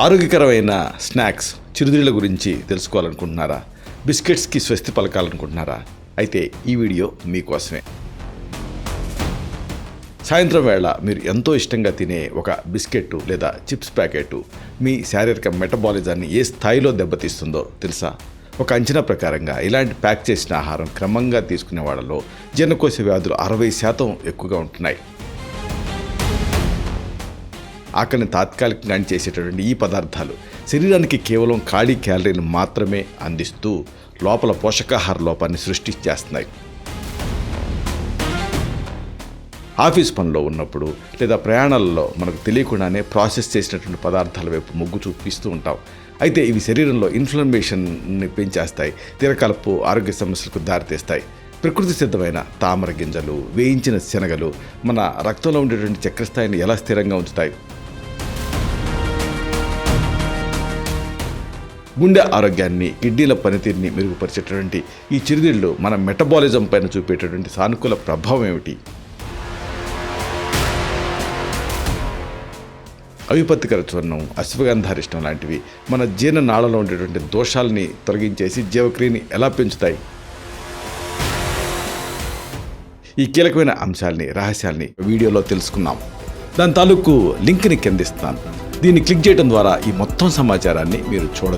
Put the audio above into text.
ఆరోగ్యకరమైన స్నాక్స్ చిరుతిళ్ళ గురించి తెలుసుకోవాలనుకుంటున్నారా? బిస్కెట్స్కి స్వస్తి పలకాలనుకుంటున్నారా? అయితే ఈ వీడియో మీకోసమే. సాయంత్రం వేళ మీరు ఎంతో ఇష్టంగా తినే ఒక బిస్కెట్ లేదా చిప్స్ ప్యాకెట్ మీ శారీరక మెటబాలిజాన్ని ఏ స్థాయిలో దెబ్బతీస్తుందో తెలుసా? ఒక అంచనా ప్రకారంగా ఇలాంటి ప్యాక్ చేసిన ఆహారం క్రమంగా తీసుకునే వాళ్ళలో జీర్ణకోశ వ్యాధులు 60% ఎక్కువగా ఉంటున్నాయి. ఆకలిని తాత్కాలికంగా చేసేటటువంటి ఈ పదార్థాలు శరీరానికి కేవలం ఖాళీ క్యాలరీలు మాత్రమే అందిస్తూ లోపల పోషకాహార లోపాన్ని సృష్టించేస్తున్నాయి. ఆఫీస్ పనిలో ఉన్నప్పుడు లేదా ప్రయాణాలలో మనకు తెలియకుండానే ప్రాసెస్ చేసినటువంటి పదార్థాల వైపు మొగ్గు చూపిస్తూ ఉంటాం. అయితే ఇవి శరీరంలో ఇన్ఫ్లమేషన్ని పెంచేస్తాయి, దీర్ఘకాలపు ఆరోగ్య సమస్యలకు దారితీస్తాయి. ప్రకృతి సిద్ధమైన తామర గింజలు, వేయించిన శనగలు మన రక్తంలో ఉండేటువంటి చక్కెర స్థాయిని ఎలా స్థిరంగా ఉంచుతాయి? గుండె ఆరోగ్యాన్ని, కిడ్నీల పనితీరుని మెరుగుపరిచేటటువంటి ఈ చిరుతిళ్ళు మన మెటబాలిజం పైన చూపేటటువంటి సానుకూల ప్రభావం ఏమిటి? అవిపత్తికర చూర్ణం, అశ్వగంధారిష్టం లాంటివి మన జీర్ణనాళంలో ఉండేటువంటి దోషాలని తొలగించేసి జీవక్రియని ఎలా పెంచుతాయి? ఈ కీలకమైన అంశాలని, రహస్యాల్ని వీడియోలో తెలుసుకున్నాం. దాని తాలూకు లింక్ని కిందిస్తాను. దీన్ని క్లిక్ చేయడం ద్వారా ఈ మొత్తం సమాచారాన్ని మీరు చూడవచ్చు.